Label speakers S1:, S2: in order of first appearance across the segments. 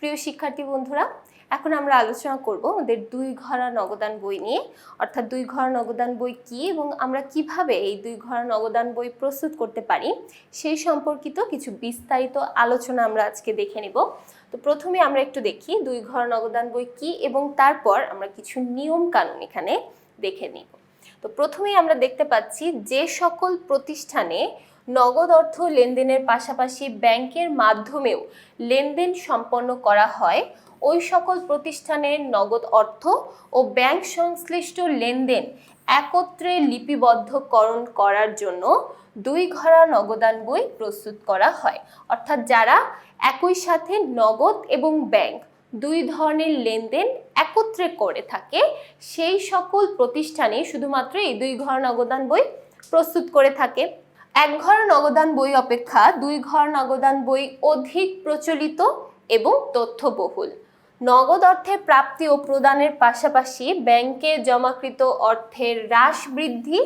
S1: প্রিয় শিক্ষার্থী বন্ধুরা, এখন আমরা আলোচনা করব আমাদের দুই ঘরা নগদান বই নিয়ে। অর্থাৎ দুই ঘরা নগদান বই কি এবং আমরা কিভাবে এই দুই ঘরা নগদান বই প্রস্তুত করতে পারি সেই সম্পর্কিত কিছু বিস্তারিত আলোচনা আমরা আজকে দেখে নেব। তো প্রথমে আমরা একটু দেখি দুই ঘরা নগদান বই কি এবং তারপর আমরা কিছু নিয়ম কানুন এখানে দেখে নিব। তো প্রথমেই আমরা দেখতে পাচ্ছি যে সকল প্রতিষ্ঠানে নগদ অর্থ লেনদেনের পাশাপাশি ব্যাংকের মাধ্যমেও লেনদেন সম্পন্ন করা হয়, ওই সকল প্রতিষ্ঠানের নগদ অর্থ ও ব্যাংক সংশ্লিষ্ট লেনদেন একত্রে লিপিবদ্ধকরণ করার জন্য দুই ঘরা নগদান বই প্রস্তুত করা হয়। অর্থাৎ যারা একই সাথে নগদ এবং ব্যাংক দুই ধরনের লেনদেন একত্রে করে থাকে সেই সকল প্রতিষ্ঠানে শুধুমাত্র এই দুই ঘরা নগদান বই প্রস্তুত করে থাকে। এক ঘরা নগদান বই অপেক্ষা দুই ঘরা নগদান বই অধিক প্রচলিত এবং তথ্যবহুল। নগদ অর্থের প্রাপ্তি ও প্রদানের পাশাপাশি ব্যাংকে জমাকৃত অর্থের হ্রাস বৃদ্ধি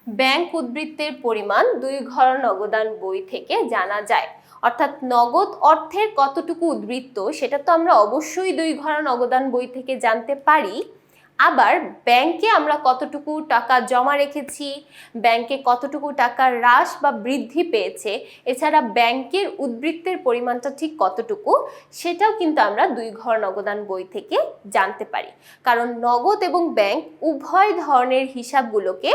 S1: ব্যাংক উদ্বৃত্তের পরিমাণ দুই ঘরা নগদান বই থেকে জানা যায়। অর্থাৎ নগদ অর্থের কতটুকু উদ্বৃত্ত সেটা তো আমরা অবশ্যই দুই ঘরা নগদান বই থেকে জানতে পারি, আবার ব্যাংকে আমরা কতটুকু টাকা জমা রেখেছি, ব্যাংকে কতটুকু টাকা হ্রাস বা বৃদ্ধি পেয়েছে, এছাড়া ব্যাংকের উদ্বৃত্তের পরিমাণটা ঠিক কতটুকু সেটাও কিন্তু আমরা দুই ঘরা নগদান বই থেকে জানতে পারি। কারণ নগদ এবং ব্যাংক উভয় ধরনের হিসাবগুলোকে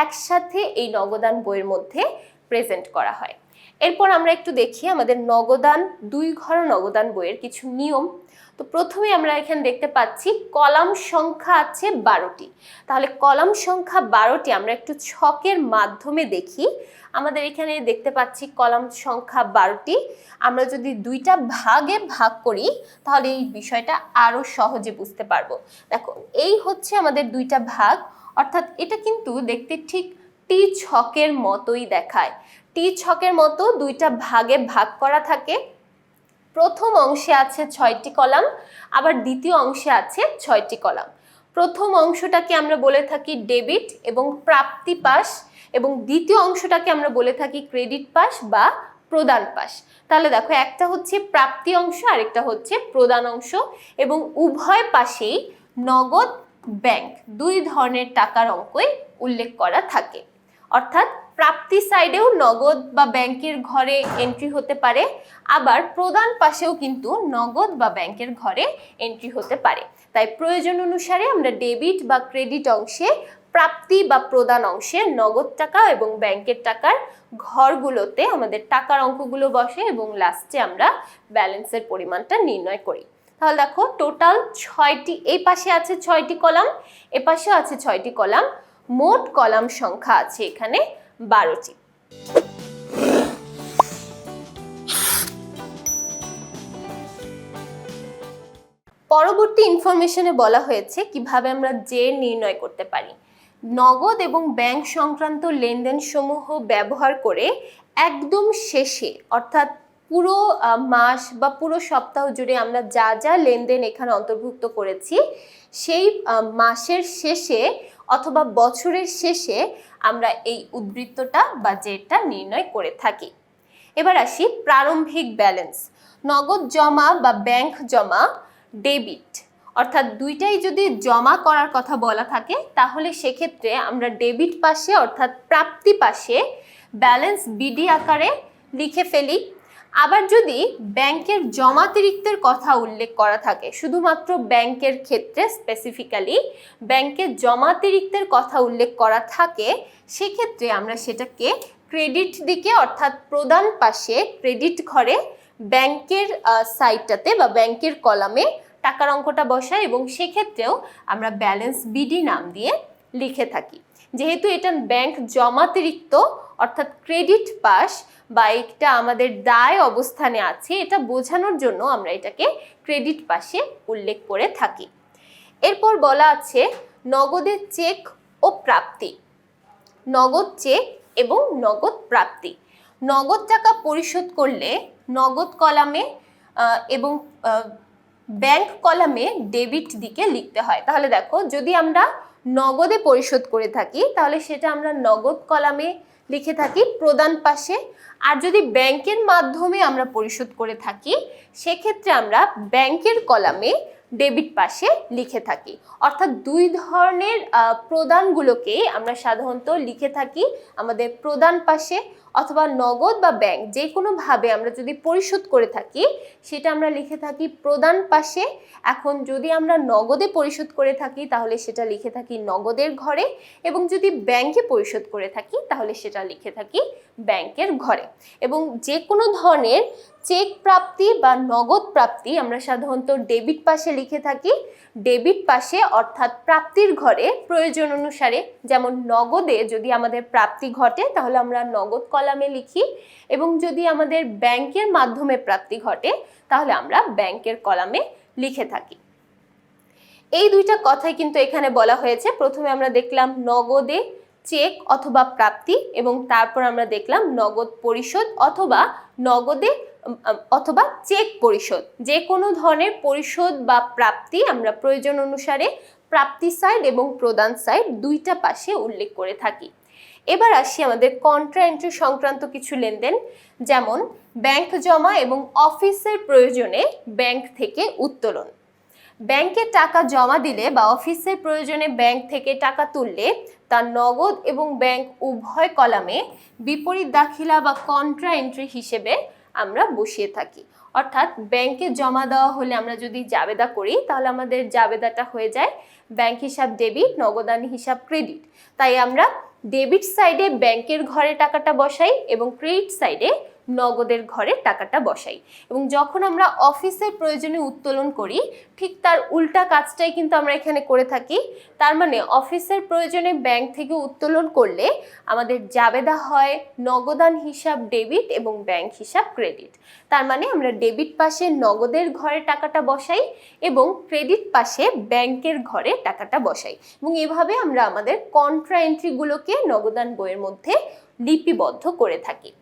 S1: একসাথে এই নগদান বইয়ের মধ্যে প্রেজেন্ট করা হয়। এরপর আমরা একটু দেখি আমাদের নগদান দুই ঘরা নগদান বইয়ের কিছু নিয়ম। তো প্রথমে আমরা এখানে দেখতে পাচ্ছি কলাম সংখ্যা আছে 12টি। তাহলে কলাম সংখ্যা 12টি আমরা একটু ছকের মাধ্যমে দেখি। আমাদের এখানে দেখতে পাচ্ছি কলাম সংখ্যা 12টি। আমরা যদি দুইটা ভাগে ভাগ করি তাহলে এই বিষয়টা আরো সহজে বুঝতে পারবো। দেখো, এই হচ্ছে আমাদের দুইটা ভাগ, অর্থাৎ এটা কিন্তু দেখতে ঠিক টি ছকের মতোই দেখায়। টি ছকের মতো দুইটা ভাগে ভাগ করা থাকে। প্রথম অংশে আছে 6টি কলাম, আবার দ্বিতীয় অংশে আছে 6টি কলাম। প্রথম অংশটাকে আমরা বলে থাকি ডেবিট এবং প্রাপ্তি পাশ, এবং দ্বিতীয় অংশটাকে আমরা বলে থাকি ক্রেডিট পাশ বা প্রদান পাশ। তাহলে দেখো, একটা হচ্ছে প্রাপ্তি অংশ আরেকটা হচ্ছে প্রদান অংশ, এবং উভয় পাশেই নগদ ব্যাংক দুই ধরনের টাকার অঙ্কই উল্লেখ করা থাকে। অর্থাৎ প্রাপ্তি সাইডেও নগদ বা ব্যাংকের ঘরে এন্ট্রি হতে পারে, আবার প্রদান পাশেও কিন্তু নগদ বা ব্যাংকের ঘরে এন্ট্রি হতে পারে। তাই প্রয়োজন অনুসারে আমরা ডেবিট বা ক্রেডিট অংশে, প্রাপ্তি বা প্রদান অংশে নগদ টাকা এবং ব্যাংকের টাকার ঘরগুলোতে আমাদের টাকার অঙ্কগুলো বসে এবং লাস্টে আমরা ব্যালেন্সের পরিমাণটা নির্ণয় করি। তাহলে দেখো, টোটাল 6টি, এই পাশে আছে 6টি কলাম, এ পাশেও আছে 6টি কলাম, মোট কলাম সংখ্যা আছে এখানে 12টি। পরবর্তী ইনফরমেশনে বলা হয়েছে কিভাবে আমরা জের নির্ণয় করতে পারি। নগদ এবং ব্যাংক সংক্রান্ত লেনদেন সমূহ ব্যবহার করে একদম শেষে, অর্থাৎ পুরো মাস বা পুরো সপ্তাহ জুড়ে আমরা যা যা লেনদেন এখানে অন্তর্ভুক্ত করেছি সেই মাসের শেষে অথবা বছরের শেষে আমরা এই উদ্বৃত্তটা বা জেরটা নির্ণয় করে থাকি। এবার আসি প্রারম্ভিক ব্যালেন্স। নগদ জমা বা ব্যাংক জমা ডেবিট, অর্থাৎ দুইটাই যদি জমা করার কথা বলা থাকে তাহলে সেক্ষেত্রে আমরা ডেবিট পাশে অর্থাৎ প্রাপ্তি পাশে ব্যালেন্স বিডি আকারে লিখে ফেলি। আবার যদি ব্যাংকের জমাতিরিক্তের কথা উল্লেখ করা থাকে, শুধুমাত্র ব্যাংকের ক্ষেত্রে স্পেসিফিক্যালি ব্যাংকের জমাতিরিক্তের কথা উল্লেখ করা থাকে, সেক্ষেত্রে আমরা সেটাকে ক্রেডিট দিকে অর্থাৎ প্রদান পাশে ক্রেডিট ঘরে ব্যাংকের সাইডটাতে বা ব্যাংকের কলামে টাকার অঙ্কটা বসাই এবং সেক্ষেত্রেও আমরা ব্যালেন্স বিডি নাম দিয়ে লিখে থাকি। যেহেতু এটা ব্যাংক জমাতিরিক্ত অর্থাৎ ক্রেডিট পাশ বা এটা আমাদের দায় অবস্থানে আছে, এটা বোঝানোর জন্য আমরা এটাকে ক্রেডিট পাশে উল্লেখ করে থাকি। এরপর বলা আছে নগদের চেক ও প্রাপ্তি। নগদ চেক এবং নগদ প্রাপ্তি। নগদ টাকা পরিশোধ করলে নগদ কলামে এবং ব্যাংক কলামে ডেবিট দিকে লিখতে হয়। তাহলে দেখো, যদি আমরা নগদে পরিশোধ করে থাকি তাহলে সেটা আমরা নগদ কলামে লিখে থাকি প্রদান পাশে। আর যদি ব্যাংকের মাধ্যমে আমরা পরিশোধ করে থাকি সেক্ষেত্রে আমরা ব্যাংকের কলামে ডেবিট পাশে লিখে থাকি। অর্থাৎ দুই ধরনের প্রদানগুলোকে আমরা সাধারণত লিখে থাকি আমাদের প্রদান পাশে, অথবা নগদ বা ব্যাংক যে কোনোভাবে আমরা যদি পরিশোধ করে থাকি সেটা আমরা লিখে থাকি প্রদান পাশে। এখন যদি আমরা নগদে পরিশোধ করে থাকি তাহলে সেটা লিখে থাকি নগদের ঘরে, এবং যদি ব্যাংকে পরিশোধ করে থাকি তাহলে সেটা লিখে থাকি ব্যাংকের ঘরে। এবং যে কোনো ধরনের চেক প্রাপ্তি বা নগদ প্রাপ্তি আমরা সাধারণত ডেবিট পাশে লিখে থাকি। ডেবিট পাশে অর্থাৎ প্রাপ্তির ঘরে প্রয়োজন অনুসারে, যেমন নগদে যদি আমাদের প্রাপ্তি ঘটে তাহলে আমরা নগদ কলামে লিখি, এবং যদি আমাদের ব্যাংকের মাধ্যমে প্রাপ্তি ঘটে তাহলে আমরা ব্যাংকের কলামে লিখে থাকি। এই দুইটা কথাই কিন্তু এখানে বলা হয়েছে। প্রথমে আমরা দেখলাম নগদে চেক অথবা প্রাপ্তি, এবং তারপর আমরা দেখলাম নগদ পরিশোধ অথবা নগদে অথবা চেক পরিশোধ। যে কোনো ধরনের পরিশোধ বা প্রাপ্তি আমরা প্রয়োজন অনুসারে প্রাপ্তি সাইড এবং প্রদান সাইড দুইটা পাশে উল্লেখ করে থাকি। এবার আসি আমাদের কন্ট্রা এন্ট্রি সংক্রান্ত কিছু লেনদেন, যেমন ব্যাংক জমা এবং অফিসের প্রয়োজনে ব্যাংক থেকে উত্তোলন। ব্যাংকে টাকা জমা দিলে বা অফিসের প্রয়োজনে ব্যাংক থেকে টাকা তুললে তার নগদ এবং ব্যাংক উভয় কলামে বিপরীত দাখিলা বা কন্ট্রা এন্ট্রি হিসেবে আমরা বসিয়ে থাকি। অর্থাৎ ব্যাংকে জমা দেওয়া হলে আমরা যদি জাবেদা করি তাহলে আমাদের জাবেদাটা হয়ে যায় ব্যাংক হিসাব ডেবিট, নগদান হিসাব ক্রেডিট। তাই আমরা ডেবিট সাইডে ব্যাংকের ঘরে টাকাটা বসাই এবং ক্রেডিট সাইডে নগদের ঘরে টাকাটা বসাই। এবং যখন আমরা অফিসের প্রয়োজনে উত্তোলন করি ঠিক তার উল্টা কাজটাই কিন্তু আমরা এখানে করে থাকি। তার মানে অফিসের প্রয়োজনে ব্যাংক থেকে উত্তোলন করলে আমাদের জাবেদা হয় নগদান হিসাব ডেবিট এবং ব্যাংক হিসাব ক্রেডিট। তার মানে আমরা ডেবিট পাশে নগদের ঘরে টাকাটা বসাই এবং ক্রেডিট পাশে ব্যাংকের ঘরে টাকাটা বসাই, এবং এভাবে আমরা আমাদের কন্ট্রা এন্ট্রিগুলোকে নগদান বইয়ের মধ্যে লিপিবদ্ধ করে থাকি।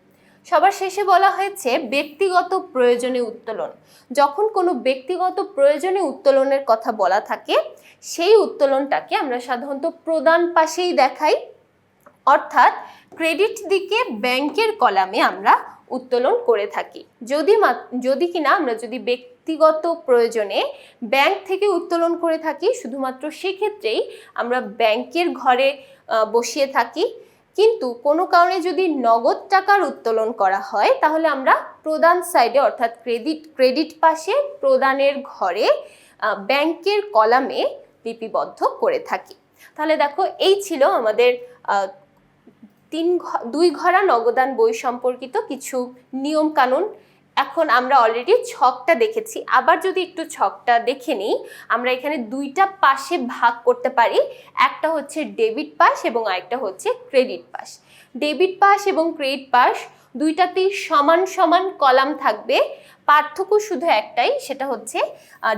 S1: সবার শেষে বলা হয়েছে ব্যক্তিগত প্রয়োজনে উত্তোলন। যখন কোনো ব্যক্তিগত প্রয়োজনে উত্তোলনের কথা বলা থাকে সেই উত্তোলনটাকে আমরা সাধারণত প্রদান পাশেই দেখাই। অর্থাৎ ক্রেডিট দিকে ব্যাংকের কলামে আমরা উত্তোলন করে থাকি। যদি কিনা আমরা যদি ব্যক্তিগত প্রয়োজনে ব্যাংক থেকে উত্তোলন করে থাকি শুধুমাত্র সেক্ষেত্রেই আমরা ব্যাংকের ঘরে বসিয়ে থাকি। কিন্তু কোনো কারণে যদি নগদ টাকার উত্তোলন করা হয় তাহলে আমরা প্রদান সাইডে অর্থাৎ ক্রেডিট পাশে প্রদানের ঘরে ব্যাংকের কলামে লিপিবদ্ধ করে থাকি। তাহলে দেখো এই ছিল আমাদের দুই ঘরা নগদান বই সম্পর্কিত কিছু নিয়ম কানুন। এখন আমরা অলরেডি ছকটা দেখেছি, আবার যদি একটু ছকটা দেখে নিই, আমরা এখানে দুইটা পাশে ভাগ করতে পারি। একটা হচ্ছে ডেবিট পাশ এবং আরেকটা হচ্ছে ক্রেডিট পাশ। ডেবিট পাশ এবং ক্রেডিট পাশ দুইটাতেই সমান সমান কলাম থাকবে, পার্থক্য শুধু একটাই, সেটা হচ্ছে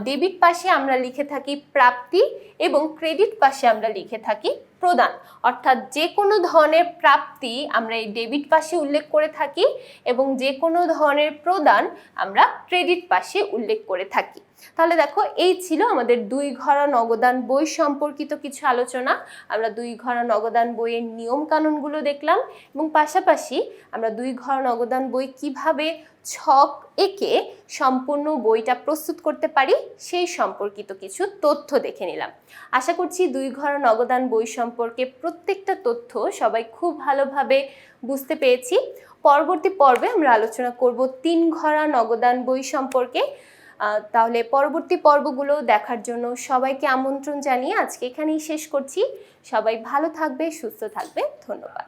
S1: ডেবিট পাশে আমরা লিখে থাকি প্রাপ্তি এবং ক্রেডিট পাশে আমরা লিখে থাকি প্রদান। অর্থাৎ যে কোনো ধরনের প্রাপ্তি আমরা এই ডেবিট পাশে উল্লেখ করে থাকি এবং যে কোনো ধরনের প্রদান আমরা ক্রেডিট পাশে উল্লেখ করে থাকি। তাহলে দেখো এই ছিল আমাদের দুই ঘরা নগদান বই সম্পর্কিত কিছু আলোচনা। আমরা দুই ঘরা নগদান বইয়ের নিয়ম কানুনগুলো দেখলাম এবং পাশাপাশি আমরা দুই ঘরা নগদান বই কিভাবে ছক এঁকে সম্পূর্ণ বইটা প্রস্তুত করতে পারি সেই সম্পর্কিত কিছু তথ্য দেখে নিলাম। আশা করছি দুই ঘরা নগদান বই সম্পর্কে প্রত্যেকটা তথ্য সবাই খুব ভালোভাবে বুঝতে পেরেছি। পরবর্তী পর্বে আমরা আলোচনা করব তিন ঘরা নগদান বই সম্পর্কে। তাহলে পরবর্তী পর্বগুলো দেখার জন্য সবাইকে আমন্ত্রণ জানিয়ে আজকে এখানেই শেষ করছি। সবাই ভালো থাকবে, সুস্থ থাকবে। ধন্যবাদ।